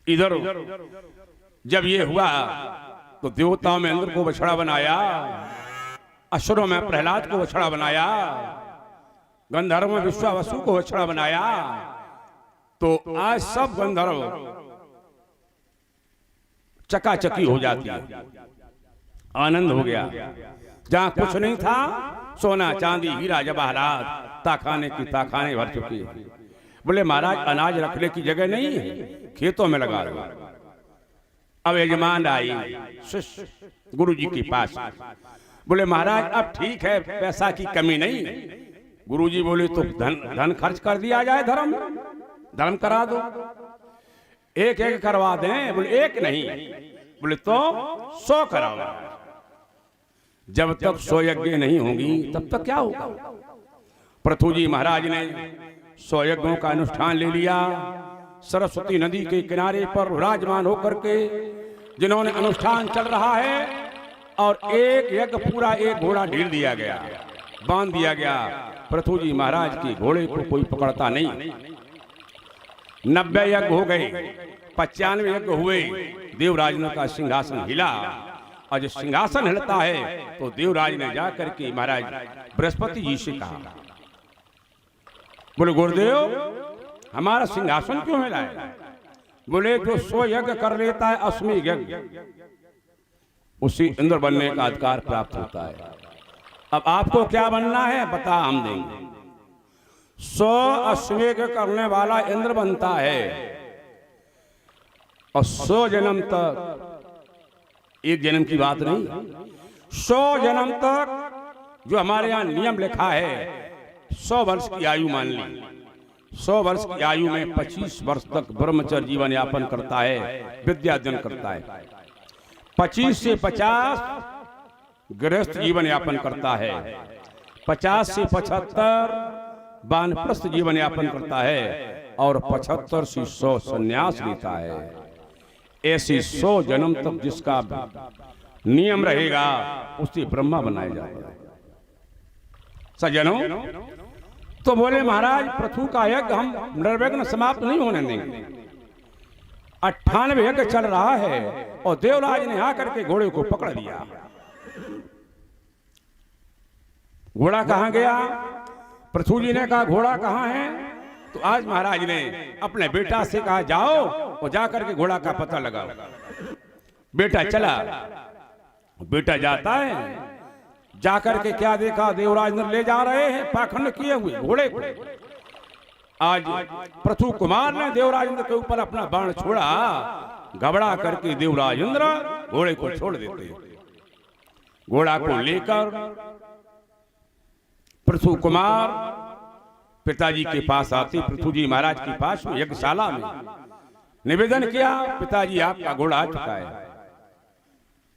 इधर जब ये हुआ तो देवताओं में इंद्र को बछड़ा बनाया, असुरों में प्रहलाद को बछड़ा बनाया, गंधर्व में विश्वावसु को बछड़ा बनाया। तो आज सब गंधर्व चकाचकी हो जाती है, आनंद हो गया। जहां कुछ नहीं था, सोना चांदी हीरा जवाहरात ताखाने की ताखाने भर चुकी है। बोले महाराज अनाज रखने की जगह नहीं है, खेतों में लगा दो। अब यजमान आई शिष्य गुरु जी के पास, बोले महाराज अब ठीक है, पैसा की कमी नहीं। गुरु जी बोले तो धन खर्च कर दिया जाए, धर्म करा दो, एक एक करवा दें। बोले एक नहीं, बोले तो 100 कराओ। जब तक 100 यज्ञ नहीं होंगी तब तक क्या होगा। पृथु जी महाराज ने 100 यज्ञों का अनुष्ठान ले लिया। सरस्वती नदी के किनारे पर विराजमान होकर के जिन्होंने अनुष्ठान चल रहा है, और एक यज्ञ पूरा एक घोड़ा ढील दिया गया, बांध दिया गया। पृथु जी महाराज के घोड़े को कोई पकड़ता नहीं। 90 यज्ञ हो गए, 95 यज्ञ हुए। देवराज ने का सिंहासन हिला, और जब सिंहासन हिलता है तो देवराज ने जाकर के महाराज बृहस्पति जी से कहा, बोले गुरुदेव हमारा सिंहासन क्यों हिला है। बोले जो 100 यज्ञ कर लेता है अश्वमेध यज्ञ, उसी इंद्र बनने का अधिकार प्राप्त होता है। अब आपको क्या बनना है बता, हम देंगे। 100 अश्वमेध करने वाला इंद्र बनता है, और 100 जन्म तक, एक जन्म की बात नहीं, 100 जन्म तक जो हमारे यहाँ नियम लिखा है, 100 वर्ष की आयु मान ली। 100 वर्ष की आयु में 25 वर्ष तक ब्रह्मचर्य जीवन यापन करता है, विद्या अध्ययन करता है। 25 से 50 गृहस्थ जीवन यापन करता है। 50 से 75 वानप्रस्थ जीवन यापन करता है, और 75 से 100 संन्यास लेता है। ऐसे 100 जन्म तक जिसका नियम रहेगा उसे ब्रह्मा बनाया जाता है। सज्जनों, तो बोले महाराज पृथु का यज्ञ हम निर्विघ्न समाप्त नहीं होने देंगे। 98 यज्ञ चल रहा है, और देवराज ने आकर के घोड़े को पकड़ लिया। घोड़ा कहां गया। पृथु जी ने कहा घोड़ा कहां है। तो आज महाराज ने अपने बेटा से कहा जाओ और जाकर के घोड़ा का पता लगाओ। बेटा चला, बेटा जाता है, जाकर के क्या देखा, देवराज ने ले जा रहे हैं पाखंड किए हुए घोड़े को। आज पृथु कुमार ने देवराज इंद्र के ऊपर अपना बाण छोड़ा, घबरा करके देवराज इंद्र घोड़े को छोड़ देते। घोड़ा को लेकर पृथु कुमार पिताजी के पास आते। पृथु जी महाराज के पास यज्ञशाला में निवेदन किया, पिताजी आपका घोड़ा आ चुका है,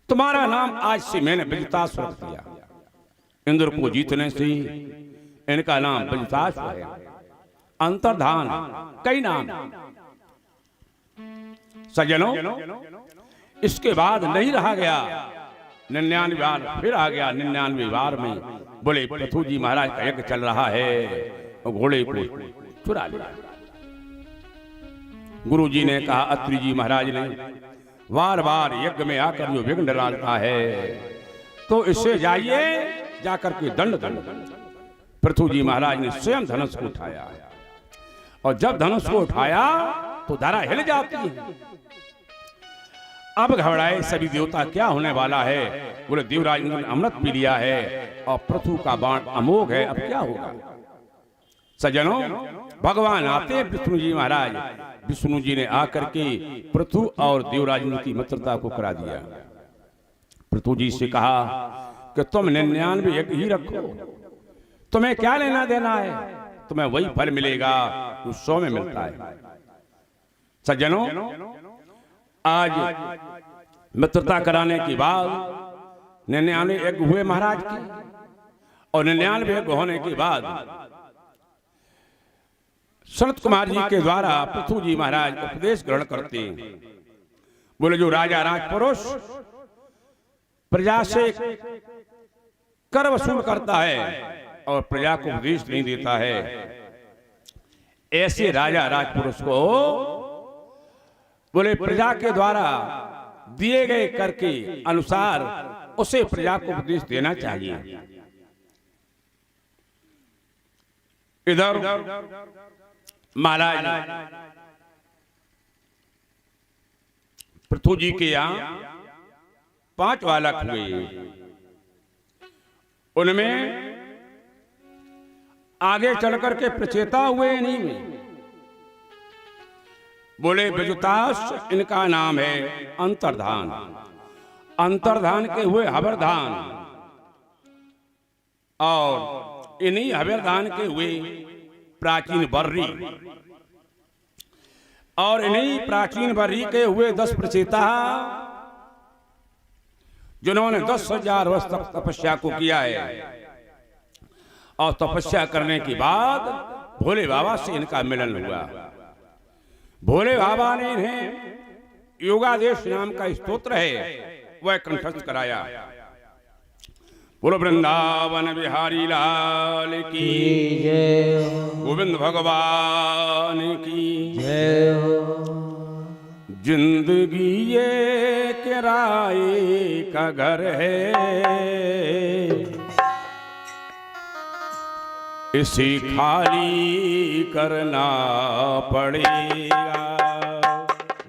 तुम्हारा नाम आज से मैंने बिजतासुर रख दिया। इंद्र को जीतने से इनका नाम बिजतासुर है। अंतर्धान कई नाम। सज्जनों, इसके बाद नहीं रहा गया, 99 बार फिर आ गया। 99 बार में बोले पृथु जी महाराज का यज्ञ चल रहा है, घोड़े को चुरा लिया। गुरु जी ने कहा, अत्रि जी महाराज ने बार बार यज्ञ में आकर जो विघ्न डालता है, तो इससे जाइए, जाकर के दंड। पृथु जी महाराज ने स्वयं धनुष को उठाया, और जब धनुष को उठाया तो धरा हिल जाती है। अब घबराए सभी देवता, क्या होने वाला है। बोले देवराज ने अमृत पी लिया है, और पृथु का बाण अमोघ है, अब क्या होगा। सज्जनों, भगवान आते विष्णु जी महाराज। विष्णु जी ने आकर के पृथु और देवराज की मित्रता को करा दिया। पृथु जी से कहा कि तुम 99 यज्ञ ही रखो, तुम्हें क्या लेना देना है, तुम्हें वही फल मिलेगा जो 100 में मिलता है। सज्जनों, आज मित्रता कराने के बाद 99 यज्ञ हुए महाराज की, और 99 यज्ञ होने के बाद सनत कुमार जी के द्वारा पृथु जी महाराज उपदेश ग्रहण करते हैं। बोले जो राजा राजपुरुष प्रजा से कर वसूल करता है और प्रजा को उपदेश नहीं देता है, ऐसे राजा राजपुरुष को बोले प्रजा के द्वारा दिए गए कर के अनुसार उसे प्रजा को उपदेश देना चाहिए। इधर महाराज पृथु जी के यहाँ 5 बालक हुए। उनमें आगे चढ़ करके प्रचेता हुए इन्हीं में। बोले विजुताश इनका नाम है अंतर्धान। अंतर्धान के हुए हवरधान और इन्हीं हवरधान के हुए प्राचीन वर्री और इन्हीं प्राचीन वर्री के हुए 10 प्रचेता जिन्होंने 10,000 वर्ष तक तपस्या को किया है। और तपस्या करने के बाद भोले बाबा से इनका मिलन हुआ। भोले बाबा ने इन्हें योगादेश नाम का स्तोत्र है वह कंठस्थ कराया। बोलो वृंदावन बिहारी लाल की जय, गोविंद भगवान की जय। जिंदगी ये किराए का घर है, इसे खाली करना पड़ेगा।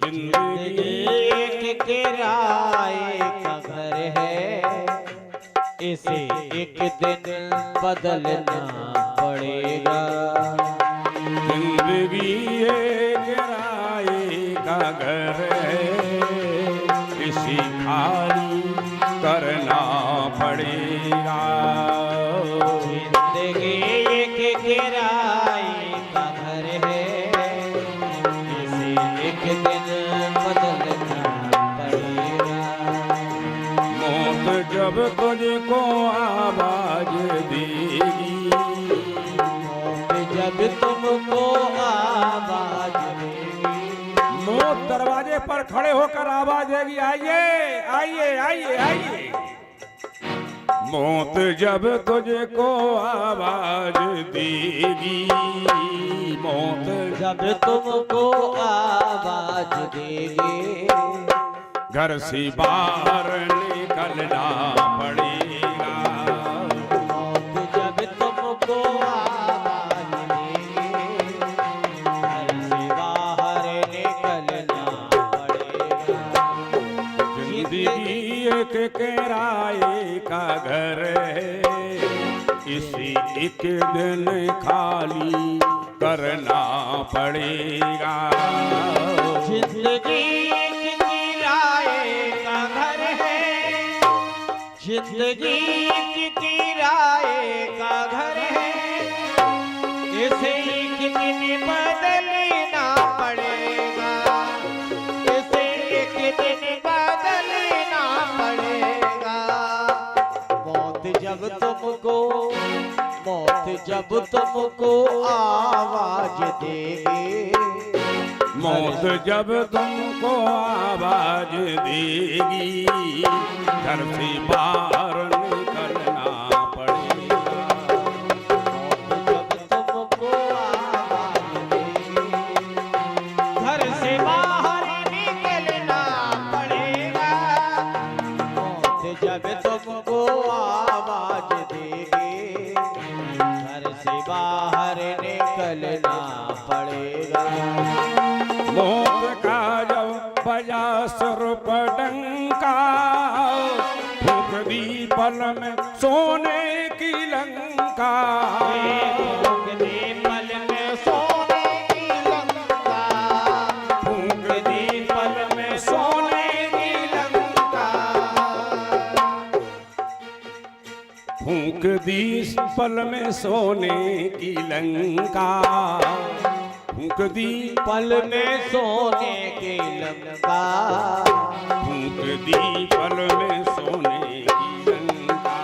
जिंदगी एक किराए का घर है, इसे एक दिन बदलना पड़ेगा। जिंदगी एक किराए का घर है, इसे खाली करना पड़ेगा। जिंदगी एक किराए का घर है, इसे एक दिन बदलना पड़ेगा। मौत जब तुझको आवाज देगी, मौत जब तुमको आवाज देगी। मौत दरवाजे पर खड़े होकर आवाज देगी, आइए आइए आइए आइए। मौत जब तुझको आवाज देगी, मौत जब तुमको आवाज देगी। घर से बाहर निकलना पड़ेगा। मौत जब तुमको आवाज देगी, घर से बाहर निकलना पड़ेगा। जिंदगी एक किराए का घर है, इसे एक दिन खाली करना पड़ेगा। जिंदगी एक किराए का घर है, जिंदगी एक किराए का घर है, इसे एक दिन बदलना पड़ेगा। इसे एक दिन बदलना पड़ेगा। मौत जब तुमको आवाज देगी, मौत जब तुमको आवाज देगी, घर से बाहर निकलना पड़ेगा। मौत जब तुमको आवाज देगी, घर से बाहर निकलना पड़ेगा। मौत जब तुमको आवाज देगी, घर से बाहर निकलना पड़ेगा। मौत का जब बजा सुरप डंका, फूंक दी पल में सोने की लंका। फूंक दी पल में सोने की लंका, फूंक दी पल में सोने की लंका। फूंक दी पल में सोने की लंका। फूंक दी पल में सोने की लंका। फूंक दी पल में सोने की लंका।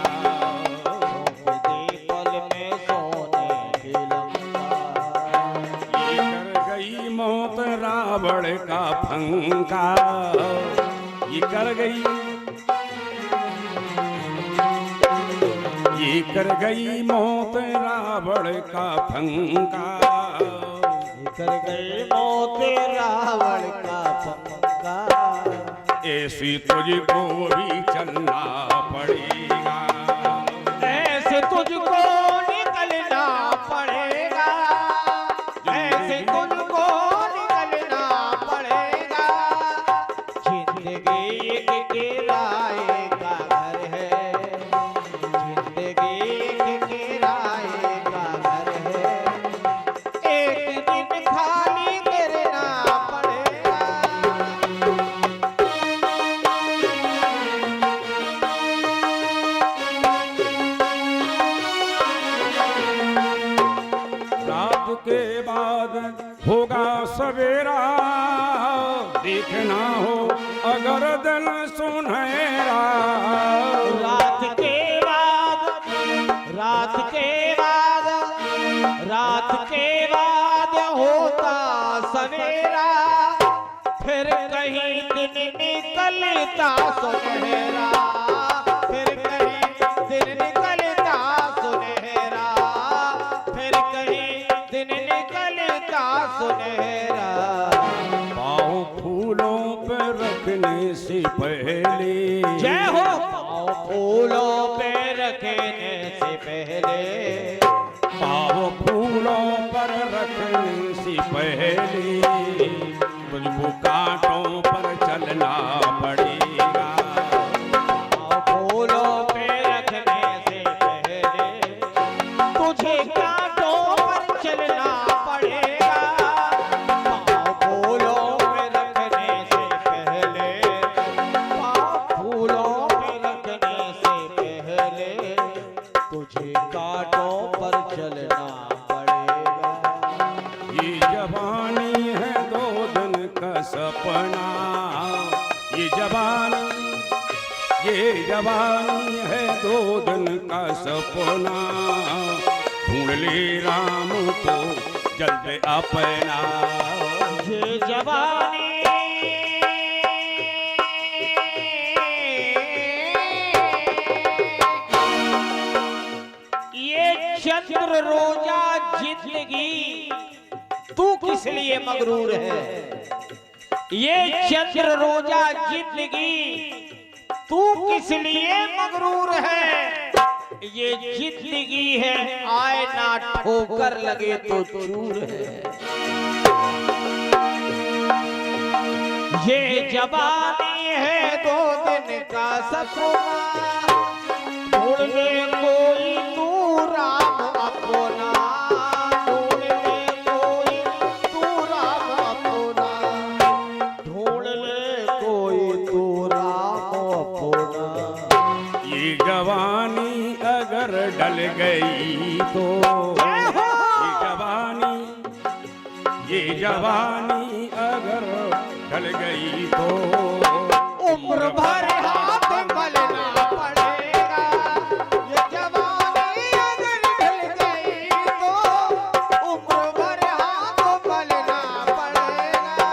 फूंक दी पल में सोने की लंका। ये कर गई मौत रावण का फंका। ये कर गई, ये कर गई मौत रावण का फंका। कर गई मौत रावण का पंगा। ऐसी तुझको भी चलना पड़ेगा, ऐसे तुझको निकलना पड़ेगा, ऐसे तुझको निकलना पड़ेगा। जिंदगी एक किराए का घर है, जिंदगी एक किराए का घर है। एक दिन खाली करना पड़ेगा। रात के बाद होगा सवेरा, देखना हो अगर दिल सुनहरा। रात के बाद, रात के बाद, रात के बाद होता सवेरा, फिर कहीं दिन निकलता सुनहरा, फिर कहीं दिन निकलता सुनहरा, फिर कहीं दिन निकलता सुनहरा। पाँव फूलों पर रखने से पहले, जय हो। पाँव फूलों पे रखने से पहले, पाँव फूलों पर रखने से पहले तुझको कांटों पर चलना पड़ेगा। पाँव फूलों पे रखने से पहले तुझे कांटों पर चलना पड़ेगा। पाँव फूलों पे रखने से पहले, पाँव फूलों पे रखने से पहले तुझे कांटों पर चलना पड़ेगा। ये जवानी है 2 दिन का सपना, ये जवानी है 2 दिन का सपना। ढूंढ ले राम को जल्द अपना, ये जवानी ये चंद्र रोजा जिंदगी तू किस लिए मगरूर है। ये चंद्र रोजा जिंदगी तू किस लिए मगरूर है। ये जिंदगी है आए ना ठोकर लगे तो चूर है। ये जवानी है 2 दिन का सपना, ढूंढ ले कोई तू राम अपना, ढूंढ ले कोई तू राम अपना, ढूंढ ले कोई तू राम अपना। ये जवानी अगर डल गई तो, ये जवानी अगर ढल गई तो उम्र भर हाथ मलना पड़ेगा। ये जवानी अगर ढल गई तो उम्र भर हाथ मलना पड़ेगा।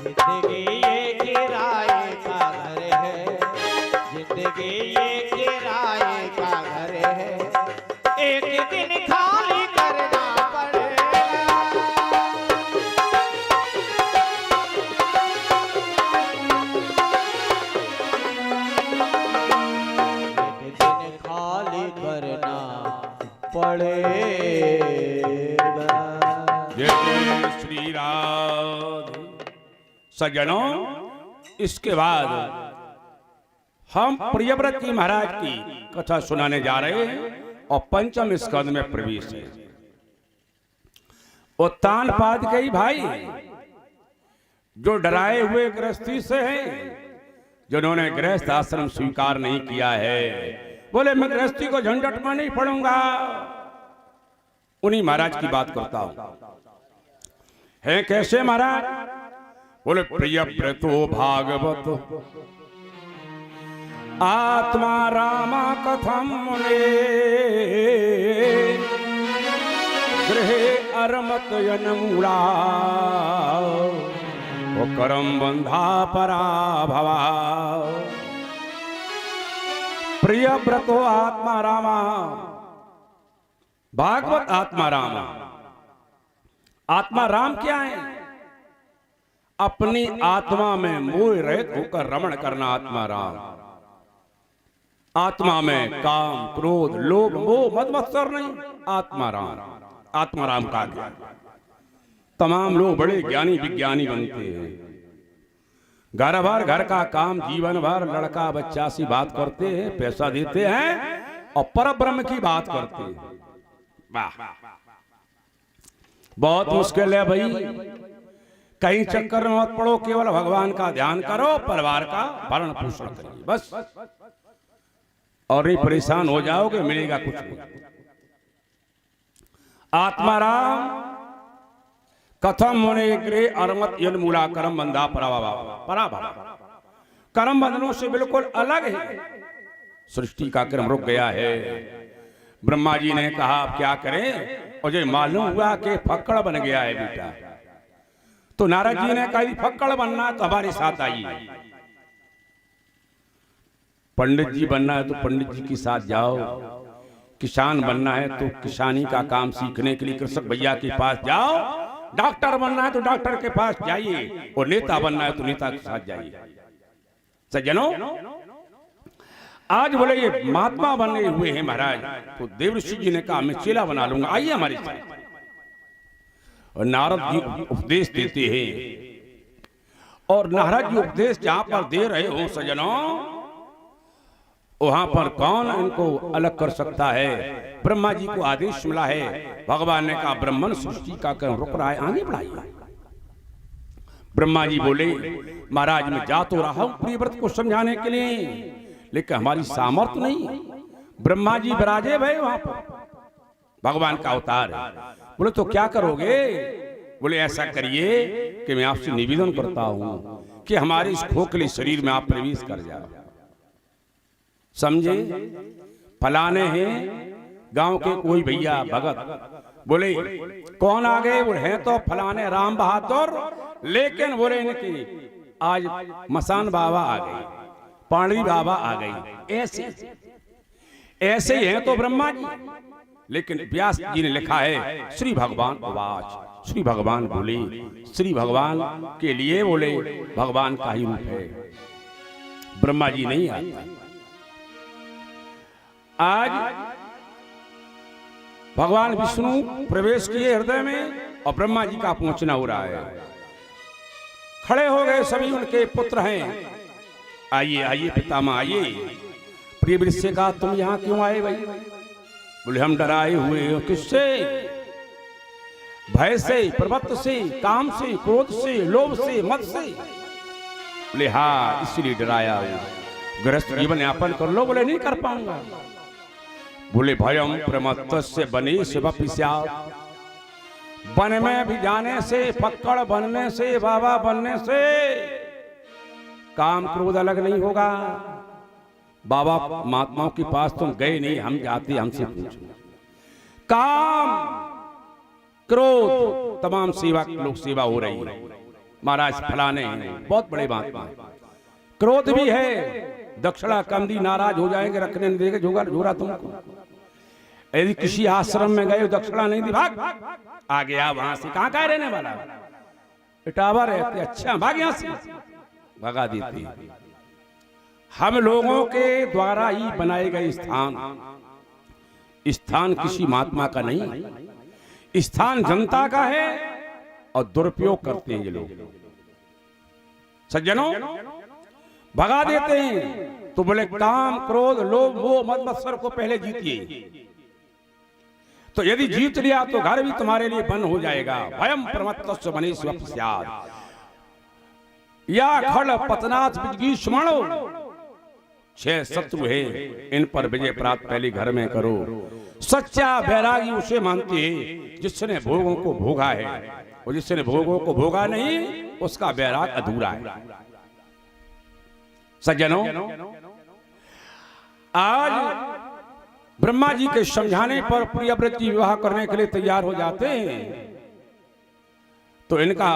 जिंदगी ये किराए का घर है, जिंदगी ये किराए का घर है। एक दिन खाली करना पड़ेगा। एक दिन खाली करना पड़ेगा। जय जय श्री राधे। सज्जनों, इसके बाद हम प्रियव्रत जी महाराज की कथा सुनाने जा रहे हैं और 5वें स्कंद में प्रवेश है। उत्तानपाद के ही भाई जो डराए हुए गृहस्थी से हैं, जिन्होंने गृहस्थ आश्रम स्वीकार नहीं किया है, बोले मैं गृहस्थी को झंझट में नहीं पड़ूंगा, उन्हीं महाराज की बात करता हूं। है कैसे महाराज? बोले प्रियव्रतो भागवत आत्मा रामा कथम मुने गृहे अरमत यनमूला वो करम बंधा परा भवा। प्रिय व्रतो आत्मा रामा, भागवत आत्मा राम। आत्मा राम क्या है? अपनी आत्मा में मोह रहित होकर रमण करना आत्मा राम। आत्मा में काम, क्रोध, लोभ, मोह, मद मत्सर नहीं, आत्मा राम। आत्मा राम का ज्ञान। तमाम लोग बड़े ज्ञानी विज्ञानी बनते हैं, घर भर घर का काम, जीवन भर लड़का बच्चा सी बात करते हैं, पैसा देते हैं और पर ब्रह्म की बात करते हैं। वाह, बहुत मुश्किल है भाई। कहीं चक्कर में मत पड़ो, केवल भगवान का ध्यान करो, परिवार का भरण पोषण करिए बस, और नहीं परेशान हो जाओगे, मिलेगा कुछ नहीं। आत्माराम कथम मुने गृह अरमत यन मूला कर्म बंधा पराभव। कर्म बंधनों से बिल्कुल अलग है। सृष्टि का क्रम रुक गया है। ब्रह्मा जी ने कहा अब क्या करें, और जो मालूम हुआ कि फक्कड़ बन गया है बेटा, तो नारद जी ने कहा फक्कड़ बनना है तो हमारे साथ आइए। पंडित जी बनना है तो पंडित जी के साथ जाओ, किसान बनना है तो किसानी का काम सीखने के लिए कृषक भैया के पास जाओ, डॉक्टर बनना है तो डॉक्टर के पास जाइए, और नेता बनना है तो नेता के साथ जाइए। सज्जनों, आज बोले ये महात्मा बने हुए हैं महाराज, तो देवऋषि जी ने कहा मैं चेला बना लूंगा, आइए हमारे साथ। और नारद जी उपदेश देते हैं, और नारद जी उपदेश जहां पर दे रहे हो सज्जनों, वहां पर कौन इनको अलग कर सकता है? ब्रह्मा जी को आदेश मिला है, भगवान ने कहा ब्रह्मन सृष्टि का क्रम रुक रहा है, आगे बढ़ाइए। ब्रह्मा जी बोले महाराज मैं जा तो रहा हूं प्रियव्रत को समझाने के लिए, लेकिन हमारी सामर्थ्य नहीं। ब्रह्मा जी विराजे भाई वहां पर, भगवान का अवतार है। बोले तो क्या करोगे? बोले ऐसा करिए कि मैं आपसे निवेदन करता हूं कि हमारे इस खोखले शरीर में आप प्रवेश कर जाओ। समझे? फलाने हैं गांव के कोई भैया भगत, बोले कौन आ गए? बोले हैं तो फलाने राम बहादुर, लेकिन बोले इनकी आज मसान बाबा आ गई, पाणी बाबा आ गई, ऐसे ही हैं तो ब्रह्मा जी। लेकिन व्यास जी ने लिखा है श्री भगवान उवाच, श्री भगवान बोले, श्री भगवान के लिए बोले भगवान का ही रूप है, ब्रह्मा जी नहीं आते। आज भगवान विष्णु प्रवेश किए हृदय में, और ब्रह्मा जी का पहुंचना हो रहा है। खड़े हो गए, सभी उनके पुत्र हैं। आइए आइए पितामह आइए। प्रिय वृष से कहा तुम यहां क्यों आए भाई? बोले हम डराए हुए हो। किससे? भय से, प्रवृत्ति से, काम से, क्रोध से, लोभ से, मद से। बोले हाँ इसलिए डराया हूं, गृहस्थ जीवन यापन कर लो। बोले नहीं कर पाऊंगा। बोले भयम प्रमत्तस्य बने शिवपिस्यात्, वन में भी जाने से, पक्कड़ बनने से, बाबा बनने से काम क्रोध अलग नहीं होगा। बाबा महात्माओं के पास तुम गए नहीं, हम जाते, हमसे पूछो। काम क्रोध तमाम सेवा लोग सेवा हो रही है। महाराज फलाने बहुत बड़े महात्मा, क्रोध भी है, दक्षिणा कम दी, नाराज हो जाएंगे, रखने नहीं देंगे झोरा तुमको। यदि किसी आश्रम में गए दक्षिणा नहीं दी, भाग आ गया वहां से, कहां का रहने वाला, इटावा रहते, अच्छा भाग यहां से, भगा देते। हम लोगों के द्वारा ही बनाए गए स्थान किसी महात्मा का नहीं, स्थान जनता का है, और दुरुपयोग करते हैं ये लोग। सज्जनों भगा देते हैं। तो बोले काम क्रोध लोभ मोह मद मत्सर को पहले जीतिए, तो यदि जीत लिया तो घर भी तुम्हारे लिए बंद हो जाएगा। भयम प्रमत्तस्य बने शिवपिस्यात्, या खड़ पतनाथ विद्गीष्मणो, 6 शत्रु है, इन पर विजय प्राप्त पहले घर में करो। सच्चा बैरागी उसे मानते हैं जिसने भोगों को भोगा है, और जिसने भोगों को भोगा नहीं उसका बैराग अधूरा है। सज्जनों आज ब्रह्मा जी के समझाने पर प्रियव्रत जी विवाह करने के लिए तैयार हो जाते हैं। तो इनका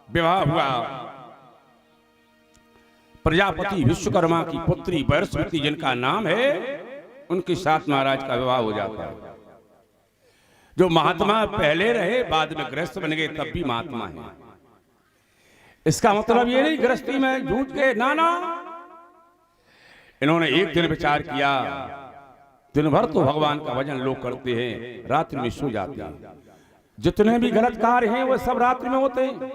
विवाह हुआ। प्रजापति विश्वकर्मा की पुत्री बृहस्पति जिनका नाम है, उनके साथ महाराज का विवाह हो जाता है। जो महात्मा पहले रहे बाद में गृहस्थ बन गए तब भी महात्मा है। इसका मतलब ये नहीं गृहस्थी में झूठ के, ना। इन्होंने एक दिन विचार किया, दिन भर तो भगवान का भजन लोग करते हैं, रात्रि में सो जाते हैं। जितने भी गलत कार्य हैं वो सब रात्रि में होते हैं,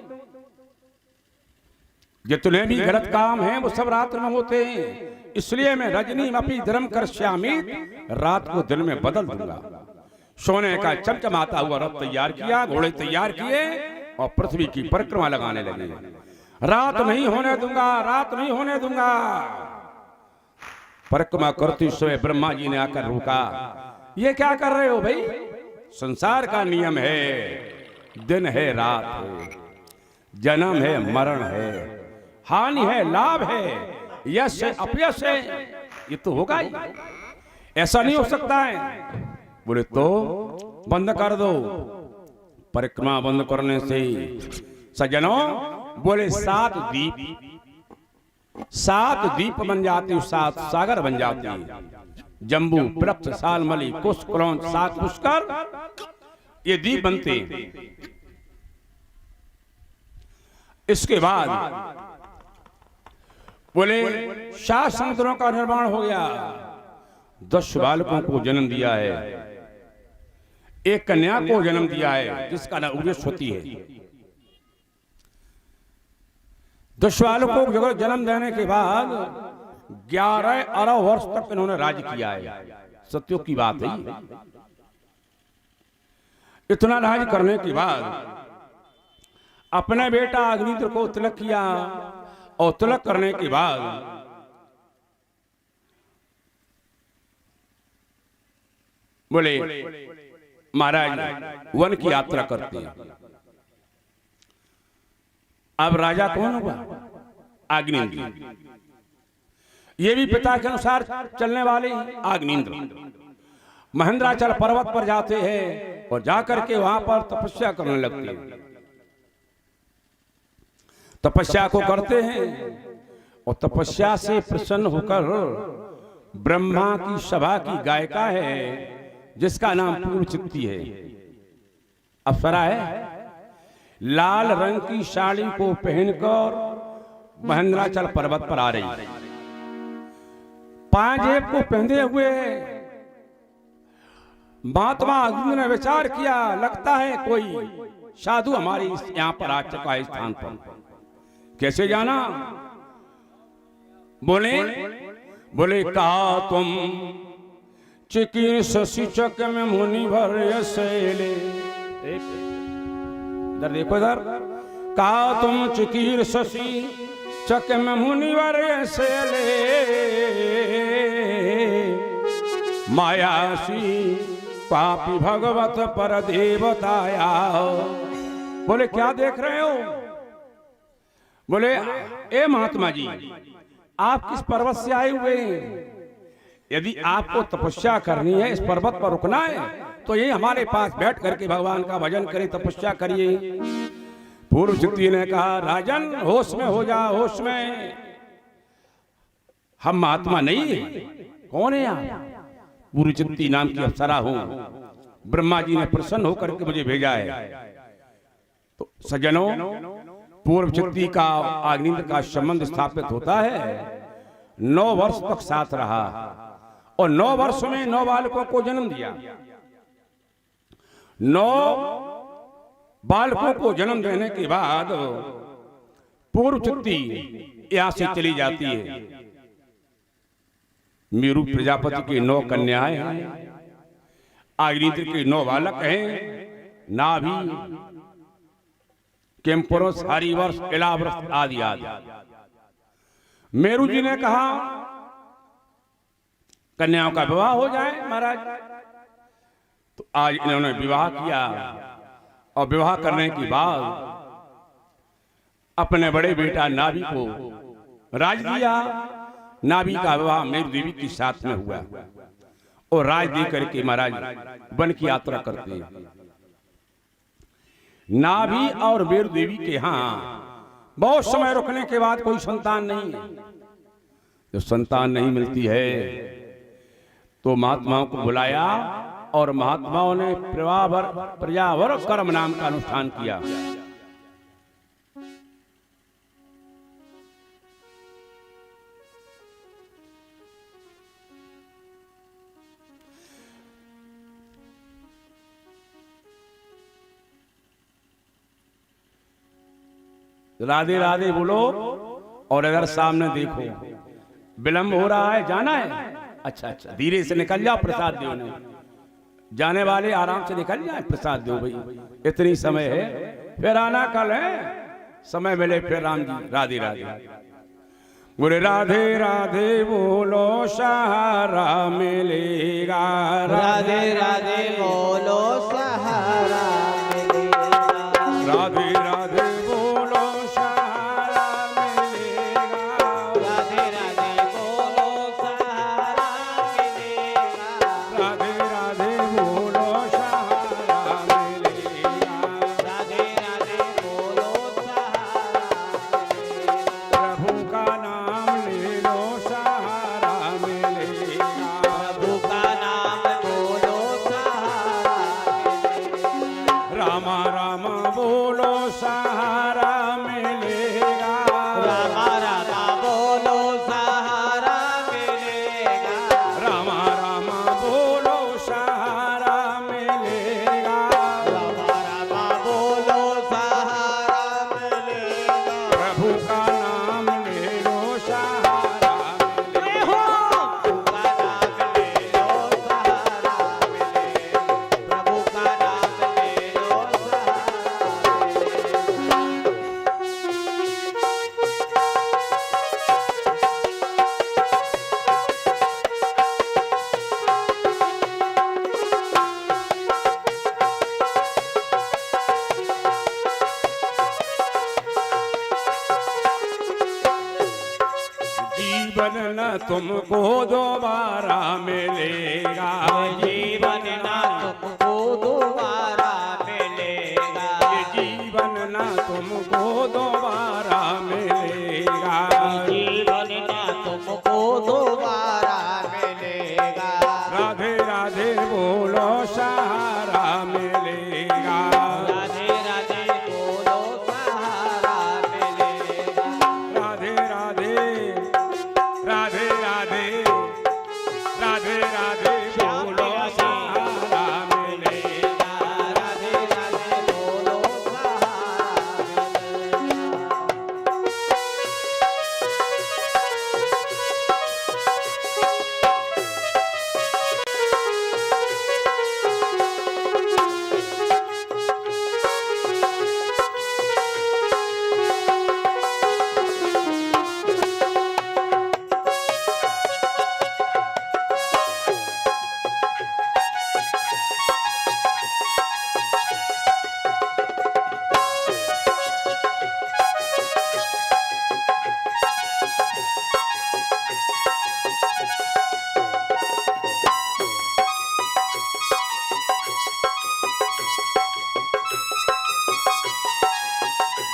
जितने भी गलत काम हैं वो सब रात्रि में होते हैं। इसलिए मैं रजनी अपनी धर्म कर्ष्यामि, रात को दिन में बदल दूंगा। सोने का चमचमाता हुआ रथ तैयार किया, घोड़े तैयार किए और पृथ्वी की परिक्रमा लगाने लगे। रात नहीं होने दूंगा, रात नहीं होने दूंगा। परिक्रमा करते समय ब्रह्मा जी ने आकर रोका, ये क्या कर रहे हो भाई? संसार का नियम है, दिन है रात है, जन्म है मरण है, हानि है लाभ है, यश है अपयश है, ये तो होगा ही, ऐसा नहीं हो सकता है। बोले तो बंद कर दो। परिक्रमा बंद करने से सज्जनों बोले 7 द्वीप बन जाते, 7 सागर बन जाते। जम्बू, प्रक्ष, सालमली, कुश, क्रौंच, 7 पुष्कर, ये द्वीप बनते। इसके बाद बोले 7 समुद्रों का निर्माण हो गया। 10 बालकों को जन्म दिया है, एक कन्या को जन्म दिया है जिसका नाम उर्वशी है। 10 बालकों को जन्म देने के बाद 11 अरब वर्ष तक इन्होंने राज किया है। सत्यों की बात है। इतना राज करने के बाद अपने बेटा अग्निद्र को तिलक किया और तिलक करने के बाद बोले महाराज वन की यात्रा करते हैं। अब राजा कौन होगा? अग्निन्द्र। ये भी पिता के अनुसार चलने वाले अग्निन्द्र महेंद्राचल पर्वत पर जाते हैं और जाकर के वहां पर तपस्या करने लगते हैं। तपस्या को करते हैं और तपस्या से प्रसन्न होकर ब्रह्मा की सभा की गायिका है जिसका नाम पूर्वचित्ती है, अप्सरा है। लाल रंग की साड़ी को पहनकर महेंद्राचल पर्वत पर आ रही, पांजेब को पहने हुए। महात्मा अग्नि ने विचार किया, लगता है कोई साधु हमारे यहाँ पर आ चुका है स्थान पर, कैसे जाना? बोले कहा तुम चिकीर्ष सिचक में मुनि भर सैले। इधर देखो, इधर कहा तुम चिकीर्ष चक में मुनि भर सैले, मायासी पापी भगवत पर देवताया। बोले क्या देख रहे हो? बोले ए महात्मा जी, आप किस पर्वत से आए हुए हैं? यदि आपको तपस्या करनी है, इस पर्वत पर रुकना है, तो ये हमारे पास बैठ करके भगवान का भजन करिए, तपस्या करिए। पूर्वचित्ती ने कहा, राजन होश में हो जा, होश में। हम महात्मा नहीं है। कौन है आप? पूर्वचित्ती नाम की अप्सरा हूं, ब्रह्मा जी ने प्रसन्न होकर के मुझे भेजा है। तो सज्जनों, पूर्वचित्ती का अग्निन्द्र का संबंध स्थापित होता है। 9 वर्ष तक साथ रहा और 9 वर्ष में 9 बालकों को जन्म दिया। 9 बालकों को जन्म देने के बाद पूर्वचित्ती यहां से चली जाती है। मेरु प्रजापति की 9 कन्याएं हैं, अग्निन्द्र के 9 बालक हैं, नाभि, केम्पुरुष, हरिवर्ष, इलावर्ष आदि आदि। मेरु जी ने कहा कन्याओं का विवाह हो जाए महाराज। तो आज इन्होंने विवाह किया और विवाह करने के बाद अपने बड़े बेटा नाभि को राज दिया। नाभि का विवाह मेरु देवी के साथ में हुआ और राज दे करके महाराज वन की यात्रा करते हैं। नाभि और मेरु देवी के यहाँ बहुत समय रुकने के बाद कोई संतान नहीं है। जब संतान नहीं मिलती है तो महात्माओं को बुलाया और महात्माओं ने प्रजावर कर्म नाम का अनुष्ठान किया। राधे राधे बोलो और अगर सामने देखो विलंब हो रहा है, जाना है, अच्छा अच्छा धीरे से निकल जाओ, प्रसाद दो। नहीं जाने वाले आराम से निकल जाए, प्रसाद दो भाई, इतनी समय है, फिर आना कल है, समय मिले फिर। राम जी राधे राधे बोले राधे राधे बोलो सहारा मिलेगा, राधे राधे बोलो सहारा मिलेगा, राधे राधे बोलो सहारा मिलेगा, राधे राधे बोलो सहारा मिलेगा, राधे राधे बोलो सहारा मिलेगा, राधे राधे बोलो सहारा मिलेगा, प्रभु का नाम ले लो सहारा मिलेगा, प्रभु का नाम बोलो सहारा मिलेगा, रामा रामा बोलो सहारा मिलेगा, रामा रामा बोलो सहारा मिलेगा, रामा रामा बोलो सहारा मिलेगा, रामा रामा बोलो सहारा मिलेगा, प्रभु का नाम ले लो सहारा मिलेगा, प्रभु का नाम ले लो सहारा मिलेगा, प्रभु का नाम ले लो जीवन न तुमको दोबारा मिलेगा, जीवन ना तुमको दोबारा मिलेगा, जीवन न तुमको दोबारा मिलेगा, जीवन ना तुमको दोबारा मिलेगा, राधे राधे बोलो सहारा मिलेगा, राधे राधे बोलो सहारा मिलेगा, राधे राधे राधे राधे राधे राधे बोलो सहारा मिलेगा, राधे राधे बोलो सहारा मिलेगा।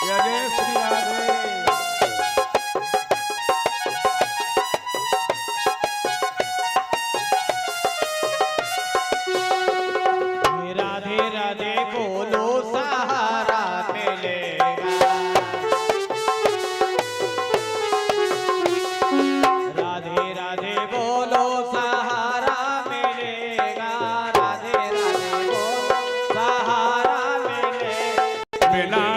जय जय श्री राधे। राधे राधे बोलो सहारा मिलेगा, राधे राधे बोलो सहारा मिलेगा, राधे राधे बोलो सहारा मिलेगा, बिना